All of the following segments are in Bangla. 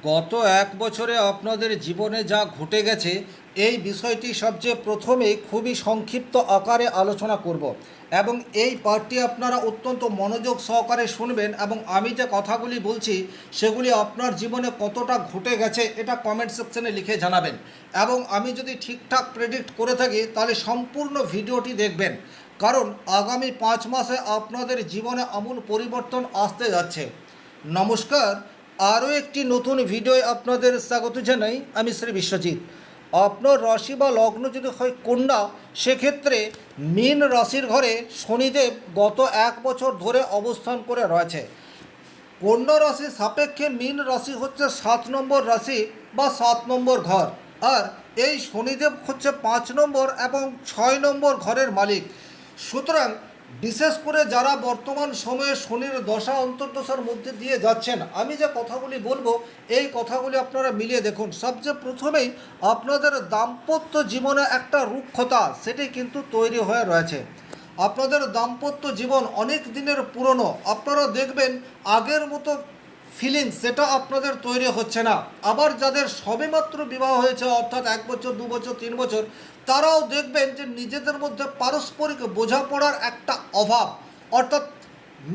গত এক বছরে আপনাদের জীবনে যা ঘটে গেছে এই বিষয়টি সবচেয়ে প্রথমেই খুবই সংক্ষিপ্ত আকারে আলোচনা করব এবং এই পার্টটি আপনারা অত্যন্ত মনোযোগ সহকারে শুনবেন এবং আমি যে কথাগুলি বলছি সেগুলি আপনার জীবনে কতটা ঘটে গেছে এটা কমেন্ট সেকশনে লিখে জানাবেন এবং আমি যদি ঠিকঠাক প্রেডিক্ট করে থাকি তাহলে সম্পূর্ণ ভিডিওটি দেখবেন, কারণ আগামী 5 মাসে আপনাদের জীবনে আমূল পরিবর্তন আসতে যাচ্ছে। নমস্কার, আরও একটি নতুন ভিডিওয় আপনাদের স্বাগত জানাই। আমি শ্রী বিশ্বজিৎ। আপনার রাশি বা লগ্ন যদি হয় কন্যা, সেক্ষেত্রে মীন রাশির ঘরে শনিদেব গত এক বছর ধরে অবস্থান করে রয়েছে। কন্যা রাশির সাপেক্ষে মীন রাশি হচ্ছে 7 নম্বর রাশি বা 7 নম্বর ঘর, আর এই শনিদেব হচ্ছে 5 নম্বর এবং 6 নম্বর ঘরের মালিক। সুতরাং বিশেষ করে যারা বর্তমান সময়ে শনির দশা অন্তর্দশার মধ্যে দিয়ে যাচ্ছেন, আমি যে কথাগুলি বলবো এই কথাগুলি আপনারা মিলিয়ে দেখুন। সবচেয়ে প্রথমেই আপনাদের দাম্পত্য জীবনে একটা রুক্ষতা সেটি কিন্তু তৈরি হয়ে রয়েছে। আপনাদের দাম্পত্য জীবন অনেক দিনের পুরনো, আপনারা দেখবেন আগের মতো ফিলিংস সেটা আপনাদের তৈরি হচ্ছে না। আবার যাদের সবেমাত্র বিবাহ হয়েছে, অর্থাৎ 1 বছর 2 বছর 3 বছর, তারাও দেখবেন যে নিজেদের মধ্যে পারস্পরিক বোঝাপড়ার একটা অভাব, অর্থাৎ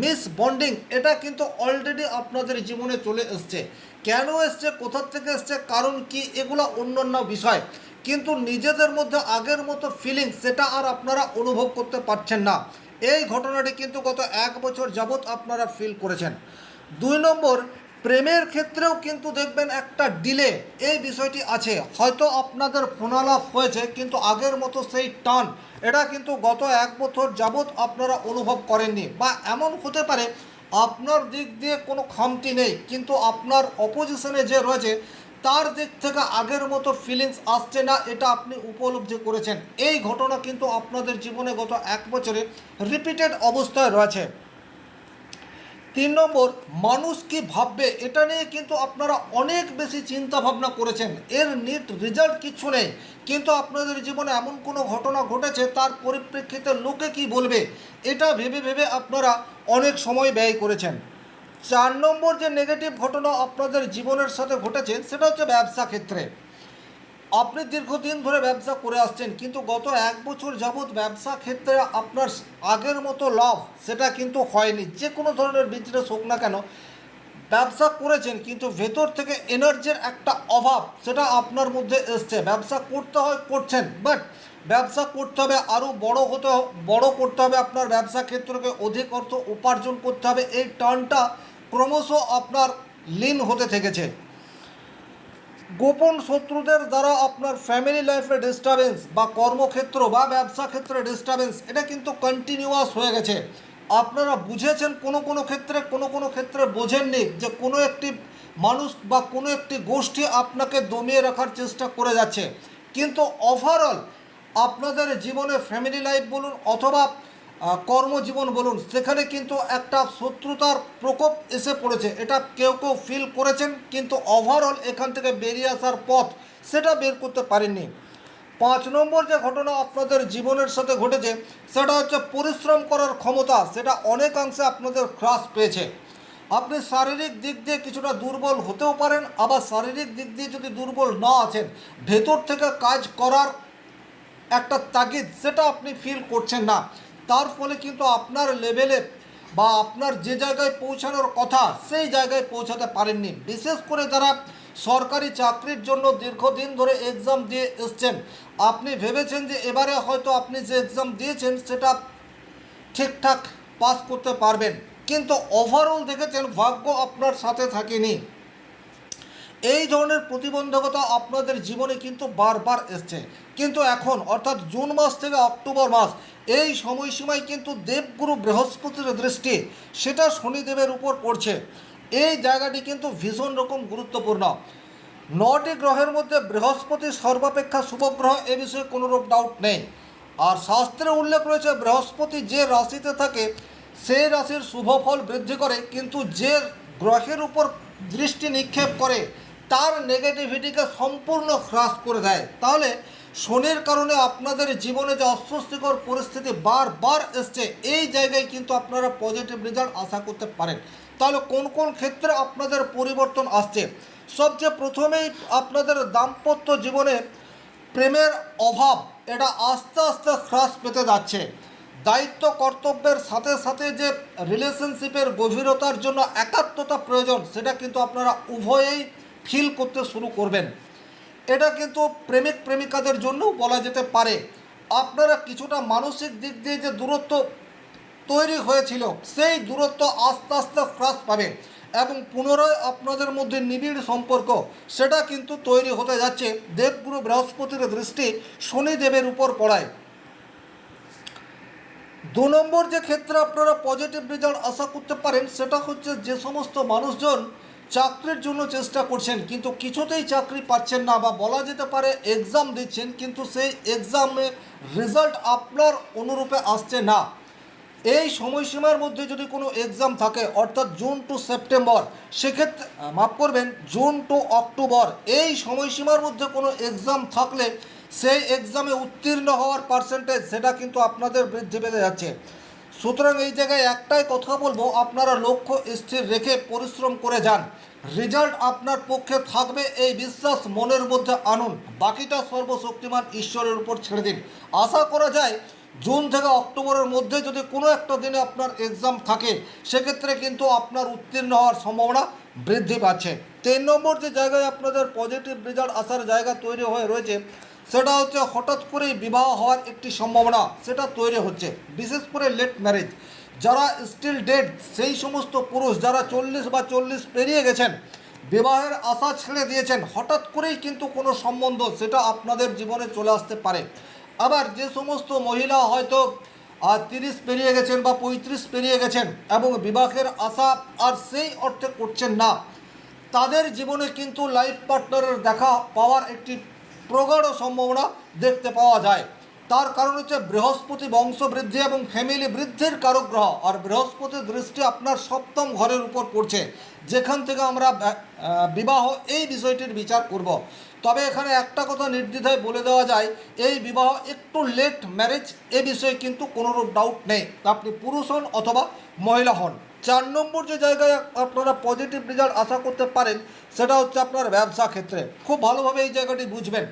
মিস বন্ডিং, এটা কিন্তু অলরেডি আপনাদের জীবনে চলে এসছে। কেন এসছে, কোথা থেকে এসছে, কারণ কি, এগুলো অন্যান্য বিষয়, কিন্তু নিজেদের মধ্যে আগের মতো ফিলিংস সেটা আর আপনারা অনুভব করতে পারছেন না। এই ঘটনাটি কিন্তু গত 1 বছর যাবৎ আপনারা ফিল করেছেন। 2 নম্বর, প্রেমের ক্ষেত্রেও কিন্তু দেখবেন একটা ডিলে এই বিষয়টি আছে। হয়তো আপনাদের ফোনালাপ হয়েছে, কিন্তু আগের মতো সেই টান এটা কিন্তু গত 1 বছর যাবৎ আপনারা অনুভব করেননি। বা এমন হতে পারে আপনার দিক দিয়ে কোনো খামতি নেই, কিন্তু আপনার অপোজিশনে যে রয়েছে তার দিক থেকে আগের মতো ফিলিংস আসছে না, এটা আপনি উপলব্ধি করেছেন। এই ঘটনা কিন্তু আপনাদের জীবনে গত 1 বছরে রিপিটেড অবস্থায় রয়েছে। 3 নম্বর, মানুষ কি ভাববে এটা নিয়ে কিন্তু আপনারা অনেক বেশি চিন্তা ভাবনা করেছেন। এর নিট রেজাল্ট কিছু নেই, কিন্তু আপনাদের জীবনে এমন কোনো ঘটনা ঘটেছে তার পরিপ্রেক্ষিতে লোকে কি বলবে এটা ভেবে ভেবে আপনারা অনেক সময় ব্যয় করেছেন। 4 নম্বর যে নেগেটিভ ঘটনা আপনাদের জীবনের সাথে ঘটেছে সেটা হচ্ছে ব্যবসা ক্ষেত্রে। আপনি দীর্ঘদিন ধরে ব্যবসা করে আসছেন, কিন্তু গত 1 বছর যাবৎ ব্যবসা ক্ষেত্রে আপনার আগের মতো লাভ সেটা কিন্তু হয়নি। যে কোনো ধরনের বিজনেস হোক না কেন, ব্যবসা করেছেন কিন্তু ভেতর থেকে এনার্জির একটা অভাব সেটা আপনার মধ্যে এসছে। ব্যবসা করতে হয়, করছেন, বাট ব্যবসা করতে হবে আরও বড় করতে হবে, আপনার ব্যবসা ক্ষেত্রকে অধিক অর্থ উপার্জন করতে হবে, এই টার্নটা ক্রমশ আপনার লিন হতে থেকেছে। গোপন শত্রুদের দ্বারা আপনার ফ্যামিলি লাইফে ডিস্টারবেন্স বা কর্মক্ষেত্র বা ব্যবসা ক্ষেত্রে ডিস্টারবেন্স এটা কিন্তু কন্টিনিউয়াস হয়ে গেছে। আপনারা বুঝেছেন কোনো কোনো ক্ষেত্রে, কোনো কোনো ক্ষেত্রে বোঝেননি যে কোনো একটি মানুষ বা কোনো একটি গোষ্ঠী আপনাকে দমিয়ে রাখার চেষ্টা করে যাচ্ছে। কিন্তু ওভারঅল আপনাদের জীবনে ফ্যামিলি লাইফ বলুন অথবা কর্মজীবন বলুন, সেখানে কিন্তু একটা শত্রুতার প্রকোপ এসে পড়েছে, এটা কেউ কেউ ফিল করেছেন, কিন্তু ওভারঅল এখান থেকে বেরিয়ে আসার পথ সেটা বের করতে পারেননি। 5 নম্বর যে ঘটনা আপনাদের জীবনের সাথে ঘটেছে সেটা হচ্ছে পরিশ্রম করার ক্ষমতা সেটা অনেকাংশে আপনাদের হ্রাস পেয়েছে। আপনি শারীরিক দিক দিয়ে কিছুটা দুর্বল হতেও পারেন, আবার শারীরিক দিক দিয়ে যদি দুর্বল না আছেন, ভেতর থেকে কাজ করার একটা তাগিদ সেটা আপনি ফিল করছেন না। তার ফলে কিন্তু আপনার লেভেলে বা আপনার যে জায়গায় পৌঁছানোর কথা সেই জায়গায় পৌঁছাতে পারেননি। বিশেষ করে যারা সরকারি চাকরির জন্য দীর্ঘদিন ধরে এক্সাম দিয়ে এসছেন, আপনি ভেবেছেন যে এবারে হয়তো আপনি যে এক্সাম দিয়েছেন সেটা ঠিকঠাক পাস করতে পারবেন, কিন্তু ওভারঅল দেখেছেন ভাগ্য আপনার সাথে থাকেনি। এই ধরনের প্রতিবন্ধকতা আপনাদের জীবনে কিন্তু বারবার এসছে। কিন্তু এখন অর্থাৎ জুন মাস থেকে অক্টোবর মাস এই সময়সীমায় কিন্তু দেবগুরু বৃহস্পতির দৃষ্টি সেটা শনিদেবের উপর পড়ছে। এই জায়গাটি কিন্তু ভীষণ রকম গুরুত্বপূর্ণ। 9টি গ্রহের মধ্যে বৃহস্পতি সর্বাপেক্ষা শুভ গ্রহ, এ বিষয়ে কোনোরূপ ডাউট নেই। আর শাস্ত্রে উল্লেখ রয়েছে বৃহস্পতি যে রাশিতে থাকে সেই রাশির শুভ ফল বৃদ্ধি করে, কিন্তু যে গ্রহের উপর দৃষ্টি নিক্ষেপ করে তার নেগেটিভিটিকে সম্পূর্ণ হ্রাস করে দেয়। তাহলে শনির কারণে আপনাদের জীবনে যে অস্বস্তিকর পরিস্থিতি বারবার এসছে, এই জায়গায় কিন্তু আপনারা পজিটিভ রেজাল্ট আশা করতে পারেন। তাহলে কোন কোন ক্ষেত্রে আপনাদের পরিবর্তন আসছে, সবচেয়ে প্রথমেই আপনাদের দাম্পত্য জীবনে প্রেমের অভাব এটা আস্তে আস্তে হ্রাস পেতে যাচ্ছে। দায়িত্ব কর্তব্যের সাথে সাথে যে রিলেশনশিপের গভীরতার জন্য একাত্মতা প্রয়োজন সেটা কিন্তু আপনারা উভয়েই ফিল করতে শুরু করবেন। এটা কিন্তু প্রেমিক প্রেমিকাদের জন্যও বলা যেতে পারে। আপনারা কিছুটা মানসিক দিক দিয়ে যে দূরত্ব তৈরি হয়েছিল সেই দূরত্ব আস্তে আস্তে হ্রাস পাবে এবং পুনরায় আপনাদের মধ্যে নিবিড় সম্পর্ক সেটা কিন্তু তৈরি হতে যাচ্ছে দেবগুরু বৃহস্পতির দৃষ্টি শনিদেবের উপর পড়ায়। 2 নম্বর যে ক্ষেত্রে আপনারা পজিটিভ রেজাল্ট আশা করতে পারেন সেটা হচ্ছে যে সমস্ত মানুষজন চাকরির জন্য চেষ্টা করছেন কিন্তু কিছুতেই চাকরি পাচ্ছেন না, বা বলা যেতে পারে এক্সাম দিচ্ছেন কিন্তু সেই এক্সামে রেজাল্ট আপনার অনুরূপে আসছে না। এই সময়সীমার মধ্যে যদি কোনো এক্সাম থাকে অর্থাৎ জুন টু সেপ্টেম্বর, সেক্ষেত্রে মাফ করবেন জুন টু অক্টোবর, এই সময়সীমার মধ্যে কোনো এক্সাম থাকলে সেই এক্সামে উত্তীর্ণ হওয়ার পার্সেন্টেজ সেটা কিন্তু আপনাদের বৃদ্ধি পেতে যাচ্ছে। সুতরাং এই জায়গায় একটাই কথা বলবো, আপনারা লক্ষ্য স্থির রেখে পরিশ্রম করে যান, রেজাল্ট আপনার পক্ষে থাকবে এই বিশ্বাস মনের মধ্যে আনুন, বাকিটা সর্বশক্তিমান ঈশ্বরের উপর ছেড়ে দিন। আশা করা যায় জুন থেকে অক্টোবরের মধ্যে যদি কোনো একটা দিনে আপনার এক্সাম থাকে সেক্ষেত্রে কিন্তু আপনার উত্তীর্ণ হওয়ার সম্ভাবনা বৃদ্ধি পাচ্ছে। 3 নম্বর যে জায়গায় আপনাদের পজিটিভ রেজাল্ট আসার জায়গা তৈরি হয়ে রয়েছে সেটা হচ্ছে হঠাৎ করেই বিবাহ হওয়ার একটি সম্ভাবনা সেটা তৈরি হচ্ছে, বিশেষ করে লেট ম্যারেজ। যারা স্টিল ডেড সেই সমস্ত পুরুষ যারা 40 বা 40 পেরিয়ে গেছেন, বিবাহের আশা ছেড়ে দিয়েছেন, হঠাৎ করেই কিন্তু কোনো সম্বন্ধ সেটা আপনাদের জীবনে চলে আসতে পারে। আবার যে সমস্ত মহিলা হয়তো 30 পেরিয়ে গেছেন বা 35 পেরিয়ে গেছেন এবং বিবাহের আশা আর সেই অর্থে করছেন না, তাদের জীবনে কিন্তু লাইফ পার্টনারের দেখা পাওয়ার একটি প্রগাঢ় সম্ভাবনা দেখতে পাওয়া যায়। তার কারণ হচ্ছে বৃহস্পতি বংশবৃদ্ধি এবং ফ্যামিলি বৃদ্ধির কারক গ্রহ, আর বৃহস্পতির দৃষ্টি আপনার সপ্তম ঘরের উপর পড়ছে, যেখান থেকে আমরা বিবাহ এই বিষয়টির বিচার করব। তবে এখানে একটা কথা নির্দ্বিধায় বলে দেওয়া যায়, এই বিবাহ একটু লেট ম্যারেজ এ বিষয়ে কিন্তু কোনোরূপ ডাউট নেই, আপনি পুরুষ হন অথবা মহিলা হন। 4 নম্বর যে জায়গায় আপনারা পজিটিভ রেজাল্ট আশা করতে পারেন সেটা হচ্ছে আপনার ব্যবসা ক্ষেত্রে। খুব ভালোভাবে এই জায়গাটি বুঝবেন,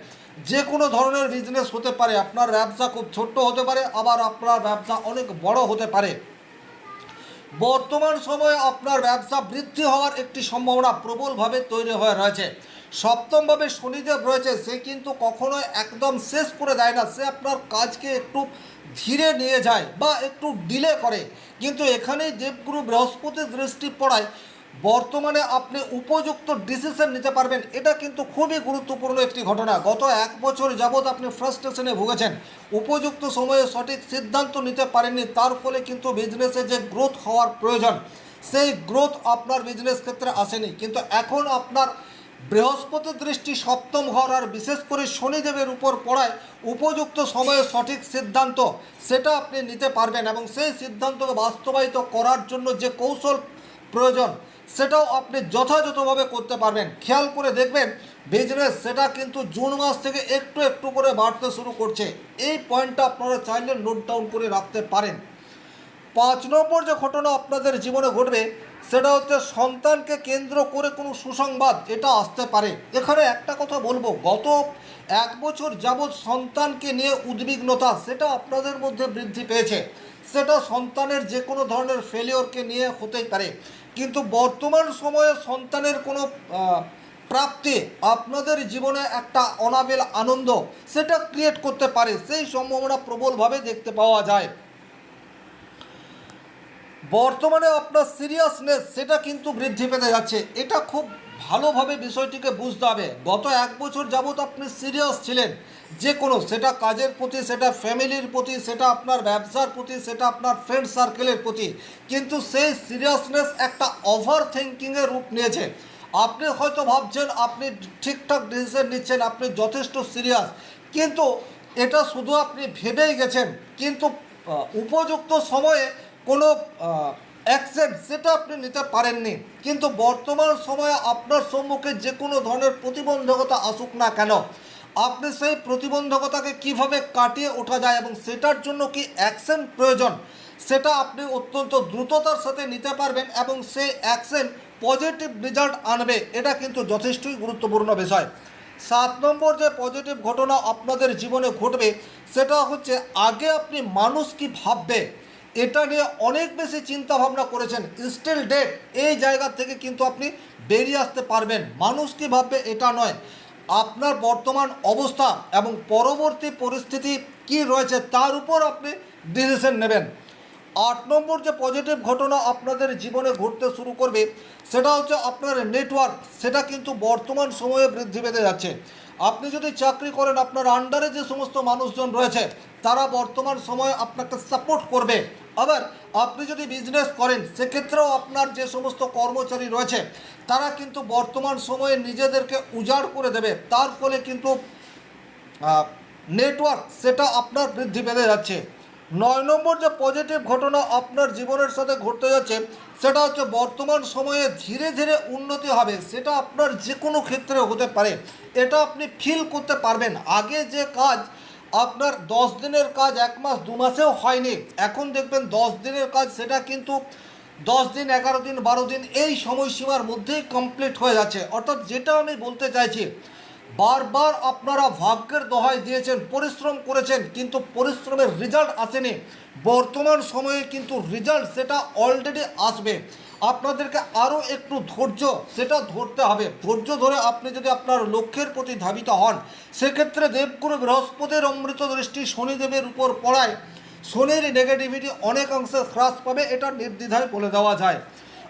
যে কোনো ধরনের বিজনেস হতে পারে, আপনার ব্যবসা খুব ছোট্ট হতে পারে, আবার আপনার ব্যবসা অনেক বড় হতে পারে। বর্তমান সময়ে আপনার ব্যবসা বৃদ্ধি হওয়ার একটি সম্ভাবনা প্রবলভাবে তৈরি হয়ে রয়েছে। সপ্তমভাবে শনিদেব রয়েছে, সে কিন্তু কখনোই একদম শেষ করে দেয় না, সে আপনার কাজকে একটু ধীরে নিয়ে যায় বা একটু ডিলে করে, কিন্তু এখানেই দেবগুরু বৃহস্পতির দৃষ্টি পড়ায় বর্তমানে আপনি উপযুক্ত ডিসিশন নিতে পারবেন। এটা কিন্তু খুবই গুরুত্বপূর্ণ একটি ঘটনা। গত 1 বছর যাবৎ আপনি ফ্রাস্ট্রেশনে ভুগেছেন, উপযুক্ত সময়ে সঠিক সিদ্ধান্ত নিতে পারেননি, তার ফলে কিন্তু বিজনেসে যে গ্রোথ হওয়ার প্রয়োজন সেই গ্রোথ আপনার বিজনেস ক্ষেত্রে আসেনি। কিন্তু এখন আপনার বৃহস্পতির দৃষ্টি সপ্তম ঘর আর বিশেষ করে শনিদেবের উপর পড়ায় উপযুক্ত সময়ে সঠিক সিদ্ধান্ত সেটা আপনি নিতে পারবেন এবং সেই সিদ্ধান্তকে বাস্তবায়িত করার জন্য যে কৌশল প্রয়োজন সেটাও আপনি যথাযথভাবে করতে পারবেন। খেয়াল করে দেখবেন বিজনেস সেটা কিন্তু জুন মাস থেকে একটু একটু করে বাড়তে শুরু করছে। এই পয়েন্টটা আপনারা চাইলে নোট ডাউন করে রাখতে পারেন। 5 নম্বর যে ঘটনা আপনাদের জীবনে ঘটবে সেটা হচ্ছে সন্তানকে কেন্দ্র করে কোনো সুসংবাদ এটা আসতে পারে। এখানে একটা কথা বলবো, গত 1 বছর যাবৎ সন্তানকে নিয়ে উদ্বিগ্নতা সেটা আপনাদের মধ্যে বৃদ্ধি পেয়েছে, সেটা সন্তানের যে কোনো ধরনের ফেলিওরকে নিয়ে হতেই পারে, কিন্তু বর্তমান সময়ে সন্তানের কোনো প্রাপ্তি আপনাদের জীবনে একটা অনাবিল আনন্দ সেটা ক্রিয়েট করতে পারে, সেই সম্ভাবনা প্রবলভাবে দেখতে পাওয়া যায়। বর্তমানে আপনার সিরিয়াসনেস সেটা কিন্তু বৃদ্ধি পেতে যাচ্ছে, এটা খুব ভালোভাবে বিষয়টিকে বুঝতে হবে। গত 1 বছর যাবৎ আপনি সিরিয়াস ছিলেন যে কোনো, সেটা কাজের প্রতি, সেটা ফ্যামিলির প্রতি, সেটা আপনার ব্যবসার প্রতি, সেটা আপনার ফ্রেন্ড সার্কেলের প্রতি, কিন্তু সেই সিরিয়াসনেস একটা ওভার থিঙ্কিংয়ের রূপ নিয়েছে। আপনি হয়তো ভাবছেন আপনি ঠিকঠাক ডিসিশন নিচ্ছেন, আপনি যথেষ্ট সিরিয়াস, কিন্তু এটা শুধু আপনি ভেবেই গেছেন, কিন্তু উপযুক্ত সময়ে কোনো অ্যাকশন সেটা আপনি নিতে পারেননি। কিন্তু বর্তমান সময়ে আপনার সম্মুখে যে কোনো ধরনের প্রতিবন্ধকতা আসুক না কেন, আপনি সেই প্রতিবন্ধকতাকে কিভাবে কাটিয়ে ওঠা যায় এবং সেটার জন্য কি অ্যাকশন প্রয়োজন সেটা আপনি অত্যন্ত দ্রুততার সাথে নিতে পারবেন এবং সেই অ্যাকশন পজিটিভ রেজাল্ট আনবে, এটা কিন্তু যথেষ্টই গুরুত্বপূর্ণ বিষয়। 7 নম্বর যে পজিটিভ ঘটনা আপনাদের জীবনে ঘটবে সেটা হচ্ছে আগে আপনি মানুষ কি ভাববে এটা নিয়ে অনেক বেশি চিন্তা ভাবনা করেছেন, স্টিল ডেট এই জায়গা থেকে কিন্তু আপনি বেরিয়ে আসতে পারবেন। মানুষ কি ভাববে এটা নয়, আপনার বর্তমান অবস্থা এবং পরবর্তী পরিস্থিতি কি রয়েছে তার উপর আপনি ডিসিশন নেবেন। 8 নম্বর যে পজিটিভ ঘটনা আপনাদের জীবনে ঘটতে শুরু করবে সেটা হচ্ছে আপনার নেটওয়ার্ক, সেটা কিন্তু বর্তমান সময়ে বৃদ্ধি পেতে যাচ্ছে। আপনি যদি চাকরি করেন আপনার আন্ডারে যে সমস্ত মানুষজন রয়েছে তারা বর্তমান সময়ে আপনাকে সাপোর্ট করবে। আবার আপনি যদি বিজনেস করেন সেক্ষেত্রেও আপনার যে সমস্ত কর্মচারী রয়েছে তারা কিন্তু বর্তমান সময়ে নিজেদেরকে উজাড় করে দেবে, তার ফলে কিন্তু নেটওয়ার্ক সেটা আপনার বৃদ্ধি পেতে যাচ্ছে। 9 নম্বর যে পজিটিভ ঘটনা আপনার জীবনের সাথে ঘটতে যাচ্ছে সেটা হচ্ছে বর্তমান সময়ে ধীরে ধীরে উন্নতি হবে, সেটা আপনার যে কোনো ক্ষেত্রে হতে পারে, এটা আপনি ফিল করতে পারবেন। আগে যে কাজ আপনার 10 দিনের কাজ 1 মাস 2 মাসেও হয়নি, এখন দেখবেন 10 দিনের কাজ সেটা কিন্তু 10 দিন 11 দিন 12 দিন এই সময়সীমার মধ্যেই কমপ্লিট হয়ে যাচ্ছে। অর্থাৎ যেটা আমি বলতে চাইছি, বারবার আপনারা ভাগ্যের দোহাই দিয়েছেন, পরিশ্রম করেছেন কিন্তু পরিশ্রমের রেজাল্ট আসেনি, বর্তমান সময়ে কিন্তু রেজাল্ট সেটা অলরেডি আসবে। আপনাদেরকে আরও একটু ধৈর্য সেটা ধরতে হবে, ধৈর্য ধরে আপনি যদি আপনার লক্ষ্যের প্রতি ধাবিত হন সেক্ষেত্রে দেবগুরু বৃহস্পতির অমৃত দৃষ্টি শনিদেবের উপর পড়ায় শনির নেগেটিভিটি অনেকাংশে হ্রাস পাবে, এটা নির্দ্বিধায় বলে দেওয়া যায়।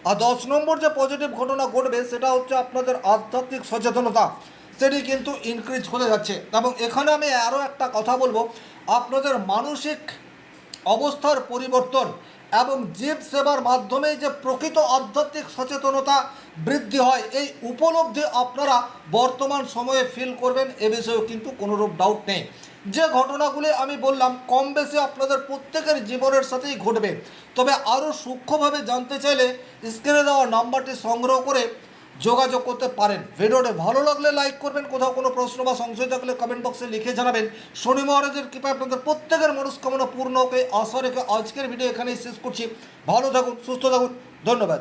আর 10 নম্বর যে পজিটিভ ঘটনা ঘটবে সেটা হচ্ছে আপনাদের আধ্যাত্মিক সচেতনতা সেটি কিন্তু ইনক্রিজ হতে যাচ্ছে। এবং এখানে আমি আরও একটা কথা বলবো, আপনাদের মানসিক অবস্থার পরিবর্তন এবং জীব সেবার মাধ্যমে যে প্রকৃত আধ্যাত্মিক সচেতনতা বৃদ্ধি হয় এই উপলব্ধি আপনারা বর্তমান সময়ে ফিল করবেন, এ বিষয়েও কিন্তু কোনোরূপ ডাউট নেই। যে ঘটনাগুলি আমি বললাম কম বেশি আপনাদের প্রত্যেকের জীবনের সাথেই ঘটবে, তবে আরও সূক্ষ্মভাবে জানতে চাইলে স্ক্রিনে দেওয়া নাম্বারটি সংগ্রহ করে যোগাযোগ করতে পারেন। ভিডিওটি ভালো লাগলে লাইক করবেন, কোথাও কোনো প্রশ্ন বা সংশয় থাকলে কমেন্ট বক্সে লিখে জানাবেন। শনি মহারাজের কৃপায় আপনাদের প্রত্যেকের মনস্কামনা পূর্ণ হোক এই আশা রেখে আজকের ভিডিও এখানেই শেষ করছি। ভালো থাকুন, সুস্থ থাকুন, ধন্যবাদ।